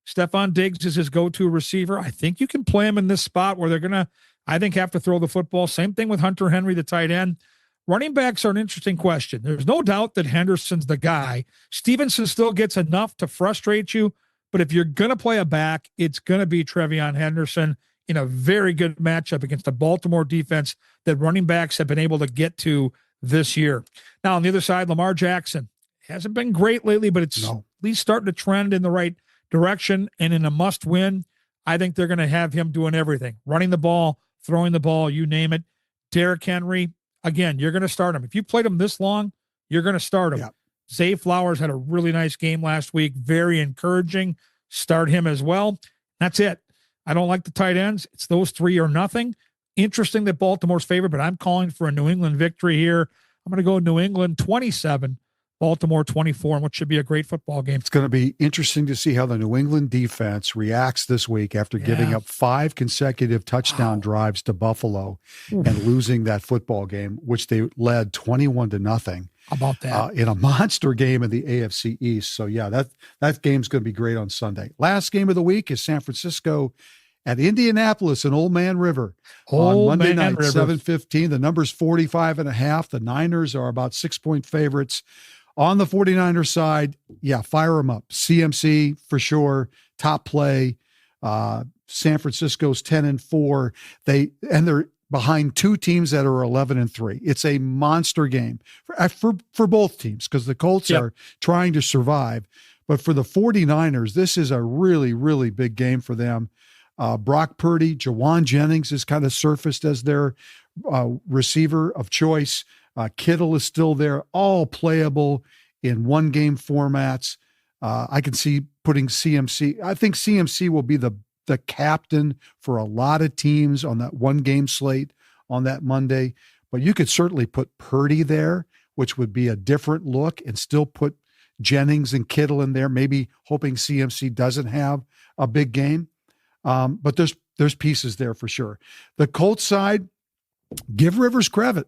S2: Stephon Diggs is his go-to receiver. I think you can play him in this spot where they're going to, I think, have to throw the football. Same thing with Hunter Henry, the tight end. Running backs are an interesting question. There's no doubt that Henderson's the guy. Stevenson still gets enough to frustrate you, but if you're going to play a back, it's going to be Trevion Henderson in a very good matchup against a Baltimore defense that running backs have been able to get to this year. Now, on the other side, Lamar Jackson hasn't been great lately, but it's at least starting to trend in the right direction. And in a must-win, I think they're going to have him doing everything. Running the ball, throwing the ball, you name it. Derrick Henry, again, you're going to start him. If you played him this long, you're going to start him. Zay Flowers had a really nice game last week. Very encouraging. Start him as well. That's it. I don't like the tight ends. It's those three or nothing. Interesting that Baltimore's favored, but I'm calling for a New England victory here. I'm going to go New England 27, Baltimore 24, and what should be a great football game.
S1: It's going to be interesting to see how the New England defense reacts this week after giving up 5 consecutive touchdown drives to Buffalo and losing that football game, which they led 21-0.
S2: How about that?
S1: In a monster game in the AFC East. So, yeah, that game's going to be great on Sunday. Last game of the week is San Francisco at Indianapolis and Old Man River on Monday night, 7:15. The number's 45.5. The Niners are about 6-point favorites. On the 49ers side, yeah, fire them up. CMC for sure, top play. San Francisco's 10-4. They're behind 2 teams that are 11-3. It's a monster game for both teams because the Colts are trying to survive. But for the 49ers, this is a really, really big game for them. Brock Purdy, Jawan Jennings has kind of surfaced as their receiver of choice. Kittle is still there, all playable in one-game formats. I can see putting CMC. I think CMC will be the captain for a lot of teams on that one-game slate on that Monday. But you could certainly put Purdy there, which would be a different look, and still put Jennings and Kittle in there, maybe hoping CMC doesn't have a big game. But there's pieces there for sure. The Colts side, give Rivers credit.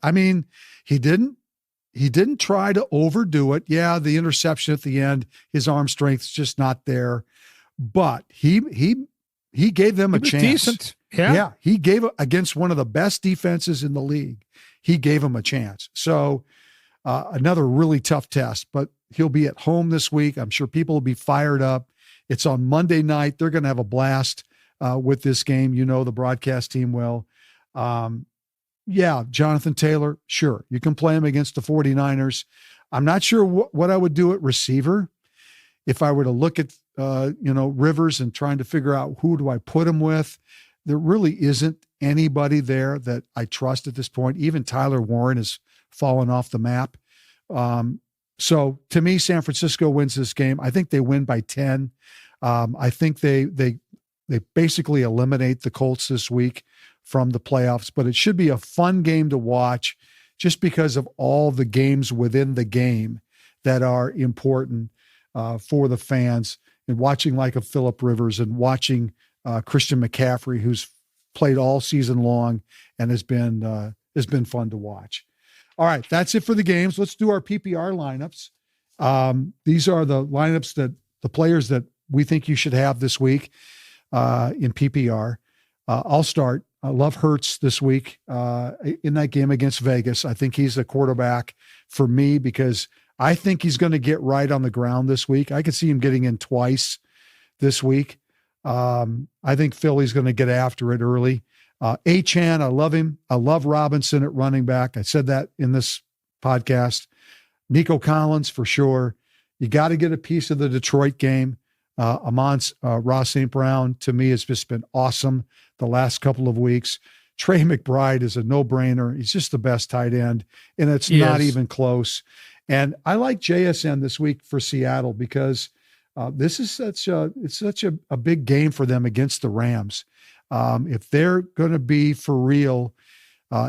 S1: I mean, he didn't try to overdo it. Yeah, the interception at the end, his arm strength's just not there. But he gave them a chance.
S2: Decent. Yeah,
S1: he gave against one of the best defenses in the league. He gave him a chance. So another really tough test, but he'll be at home this week. I'm sure people will be fired up. It's on Monday night. They're going to have a blast with this game. You know, the broadcast team will. Jonathan Taylor, sure. You can play him against the 49ers. I'm not sure what I would do at receiver if I were to look at, Rivers and trying to figure out who do I put him with. There really isn't anybody there that I trust at this point. Even Tyler Warren has fallen off the map. So to me, San Francisco wins this game. I think they win by 10. I think they basically eliminate the Colts this week from the playoffs, but it should be a fun game to watch just because of all the games within the game that are important for the fans, and watching like a Phillip Rivers and watching Christian McCaffrey, who's played all season long and has been fun to watch. All right, that's it for the games. Let's do our PPR lineups. These are the lineups that the players that we think you should have this week in PPR. I'll start. I love Hurts this week in that game against Vegas. I think he's the quarterback for me because I think he's going to get right on the ground this week. I could see him getting in twice this week. I think Philly's going to get after it early. Achane, I love him. I love Robinson at running back. I said that in this podcast. Nico Collins for sure. You got to get a piece of the Detroit game. Ross St. Brown, to me, has just been awesome the last couple of weeks. Trey McBride is a no-brainer. He's just the best tight end, and it's not even close. And I like JSN this week for Seattle because this is such a big game for them against the Rams. If they're going to be for real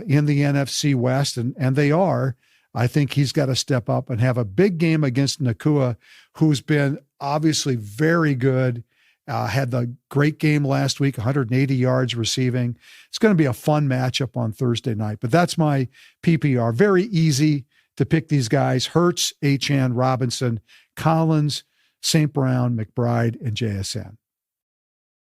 S1: in the NFC West, and they are, I think he's got to step up and have a big game against Nakua, who's been obviously very good, had the great game last week, 180 yards receiving. It's going to be a fun matchup on Thursday night, but that's my PPR. Very easy to pick these guys: Hurts, Achane, Robinson, Collins, St. Brown, McBride, and JSN.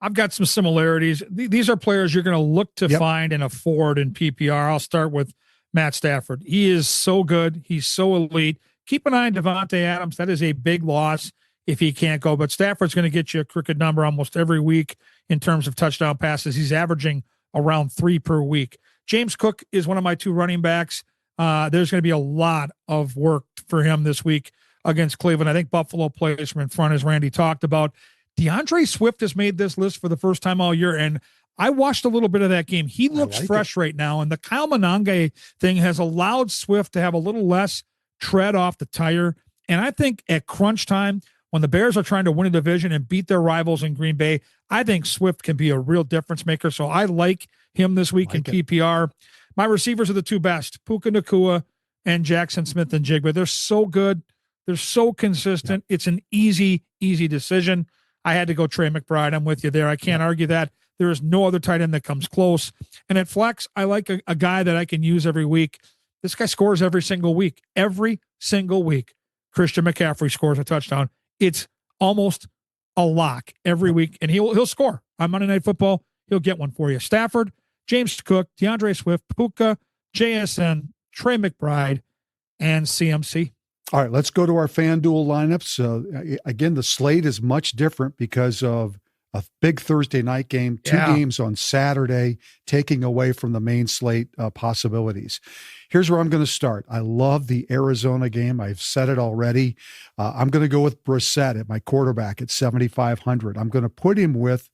S2: I've got some similarities. These are players you're going to look to find and afford in PPR. I'll start with Matt Stafford. He is so good. He's so elite. Keep an eye on Devontae Adams. That is a big loss if he can't go. But Stafford's going to get you a crooked number almost every week in terms of touchdown passes. He's averaging around 3 per week. James Cook is one of my 2 running backs. There's going to be a lot of work for him this week against Cleveland. I think Buffalo plays from in front, as Randy talked about. DeAndre Swift has made this list for the first time all year, and I watched a little bit of that game. He looks fresh right now, and the Kyle Monange thing has allowed Swift to have a little less tread off the tire. And I think at crunch time, when the Bears are trying to win a division and beat their rivals in Green Bay, I think Swift can be a real difference maker. So I like him this week in PPR. My receivers are the two best, Puka Nacua and Jackson Smith and Jigba. They're so good. They're so consistent. It's an easy decision. I had to go Trey McBride. I'm with you there. I can't argue that. There is no other tight end that comes close. And at flex, I like a guy that I can use every week. This guy scores every single week. Every single week, Christian McCaffrey scores a touchdown. It's almost a lock every week, and he'll score on Monday Night Football. He'll get one for you. Stafford, James Cook, DeAndre Swift, Puka, JSN, Trey McBride, and CMC.
S1: All right, let's go to our FanDuel lineups. Again, the slate is much different because of a big Thursday night game, two games on Saturday, taking away from the main slate possibilities. Here's where I'm going to start. I love the Arizona game. I've said it already. I'm going to go with Brissett at my quarterback at 7,500. I'm going to put him with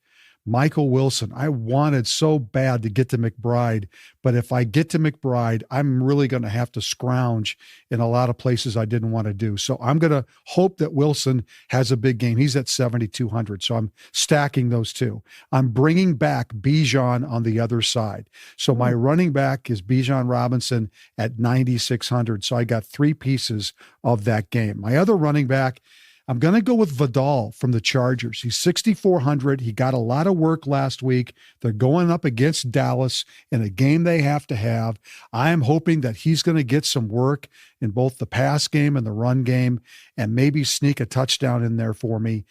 S1: Michael Wilson. I wanted so bad to get to McBride, but if I get to McBride, I'm really going to have to scrounge in a lot of places I didn't want to do. So I'm going to hope that Wilson has a big game. He's at 7,200. So I'm stacking those two. I'm bringing back Bijan on the other side. So my running back is Bijan Robinson at 9,600. So I got three pieces of that game. My other running back, I'm going to go with Vidal from the Chargers. He's 6,400. He got a lot of work last week. They're going up against Dallas in a game they have to have. I am hoping that he's going to get some work in both the pass game and the run game and maybe sneak a touchdown in there for me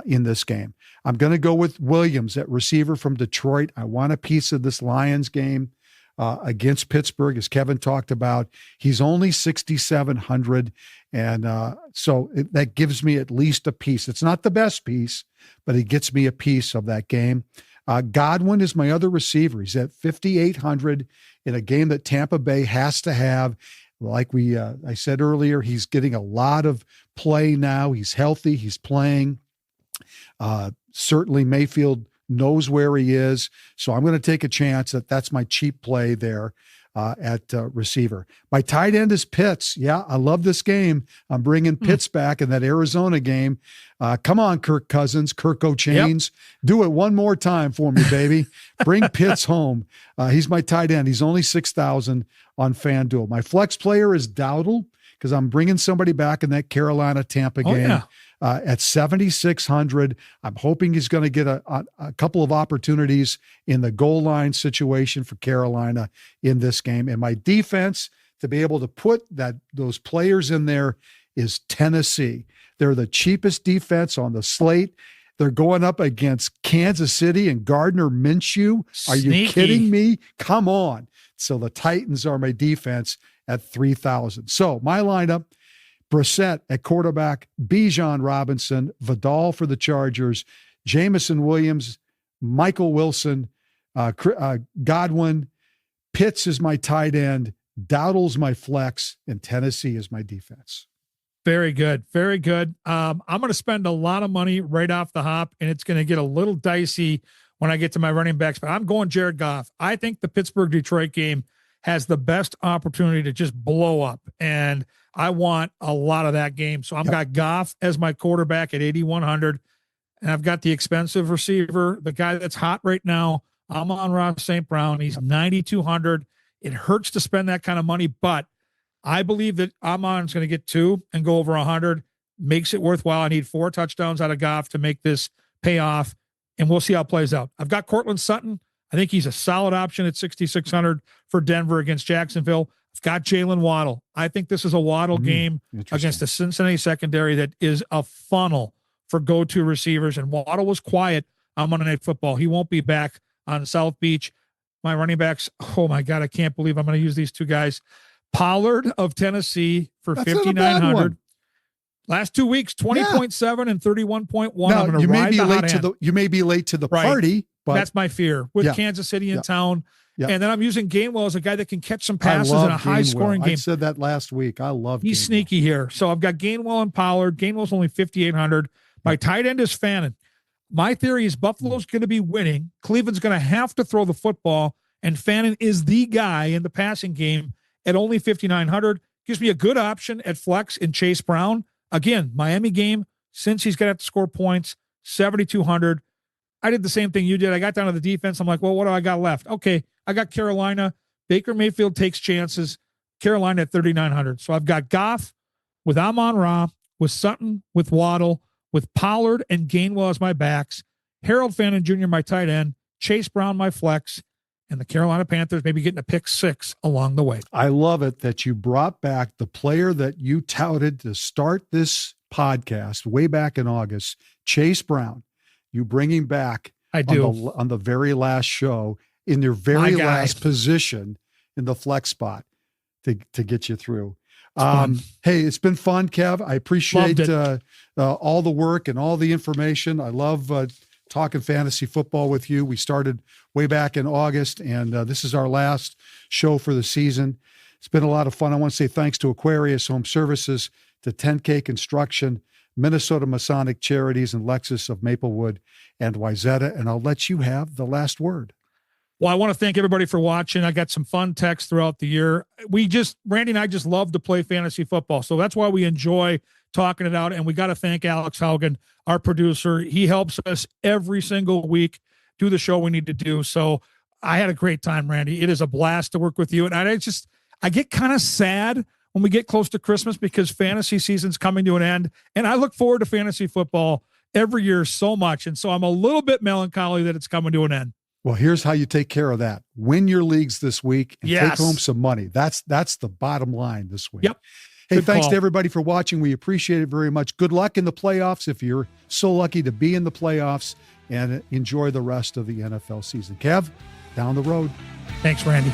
S1: in this game. I'm going to go with Williams at receiver from Detroit. I want a piece of this Lions game against Pittsburgh, as Kevin talked about. He's only 6,700. And that gives me at least a piece. It's not the best piece, but it gets me a piece of that game. Godwin is my other receiver. He's at 5,800 in a game that Tampa Bay has to have. Like I said earlier, he's getting a lot of play now. He's healthy. He's playing. Certainly Mayfield knows where he is. So I'm going to take a chance that's my cheap play there at receiver. My tight end is Pitts. Yeah, I love this game. I'm bringing Pitts back in that Arizona game. Come on, Kirk Cousins, Kirk O'Chains. Yep. Do it one more time for me, baby. Bring Pitts home. He's my tight end. He's only 6,000 on FanDuel. My flex player is Dowdle because I'm bringing somebody back in that Carolina-Tampa game. Yeah. At 7,600. I'm hoping he's going to get a couple of opportunities in the goal line situation for Carolina in this game. And my defense, to be able to put those players in there, is Tennessee. They're the cheapest defense on the slate. They're going up against Kansas City and Gardner Minshew. Are you kidding me? Come on. So the Titans are my defense at 3,000. So my lineup: Brissett at quarterback, Bijan Robinson, Vidal for the Chargers, Jameson Williams, Michael Wilson, Godwin, Pitts is my tight end, Dowdle's my flex, and Tennessee is my defense.
S2: Very good. Very good. I'm going to spend a lot of money right off the hop, and it's going to get a little dicey when I get to my running backs, but I'm going Jared Goff. I think the Pittsburgh-Detroit game has the best opportunity to just blow up, and I want a lot of that game. So I've got Goff as my quarterback at 8,100, and I've got the expensive receiver, the guy that's hot right now, Amon-Ra St. Brown. He's 9,200. It hurts to spend that kind of money, but I believe that Amon's going to get 2 and go over 100. Makes it worthwhile. I need 4 touchdowns out of Goff to make this pay off, and we'll see how it plays out. I've got Cortland Sutton. I think he's a solid option at 6,600 for Denver against Jacksonville. I've got Jalen Waddle. I think this is a Waddle game against the Cincinnati secondary that is a funnel for go-to receivers, and Waddle was quiet on Monday Night Football. He won't be back on South Beach. My running backs, oh my God, I can't believe I'm going to use these two guys. Pollard of Tennessee for 5,900. Last 2 weeks, 20.7 and 31.1.
S1: Now,
S2: I'm going to ride the hot hand.
S1: You may be late to the party, but
S2: that's my fear with Kansas City in town. Yeah. And then I'm using Gainwell as a guy that can catch some passes in a high-scoring game.
S1: I said that last week. I love
S2: He's
S1: Gainwell.
S2: Sneaky here. So I've got Gainwell and Pollard. Gainwell's only 5,800. My tight end is Fannin. My theory is Buffalo's going to be winning. Cleveland's going to have to throw the football, and Fannin is the guy in the passing game at only 5,900. Gives me a good option at flex in Chase Brown. Again, Miami game, since he's going to have to score points, 7,200. I did the same thing you did. I got down to the defense. I'm like, well, what do I got left? Okay, I got Carolina. Baker Mayfield takes chances. Carolina at 3,900. So I've got Goff with Amon-Ra, with Sutton, with Waddle, with Pollard and Gainwell as my backs, Harold Fannin Jr. my tight end, Chase Brown my flex, and the Carolina Panthers maybe getting a pick 6 along the way.
S1: I love it that you brought back the player that you touted to start this podcast way back in August, Chase Brown. You bring him back
S2: I do.
S1: on the very last show in their very last position in the flex spot to get you through. Hey, it's been fun, Kev. I appreciate all the work and all the information. I love talking fantasy football with you. We started way back in August, and this is our last show for the season. It's been a lot of fun. I want to say thanks to Aquarius Home Services, to 10K Construction, Minnesota Masonic Charities, and Lexus of Maplewood and Wayzata. And I'll let you have the last word.
S2: Well, I want to thank everybody for watching. I got some fun texts throughout the year. Randy and I just love to play fantasy football. So that's why we enjoy talking it out. And we got to thank Alex Haugen, our producer. He helps us every single week do the show we need to do. So I had a great time, Randy. It is a blast to work with you. And I get kind of sad when we get close to Christmas because fantasy season's coming to an end. And I look forward to fantasy football every year so much. And so I'm a little bit melancholy that it's coming to an end.
S1: Well, here's how you take care of that. Win your leagues this week and take home some money. That's the bottom line this week.
S2: Yep.
S1: Hey,
S2: Good
S1: thanks
S2: call.
S1: to everybody for watching. We appreciate it very much. Good luck in the playoffs if you're so lucky to be in the playoffs, and enjoy the rest of the NFL season. Kev, down the road.
S2: Thanks, Randy.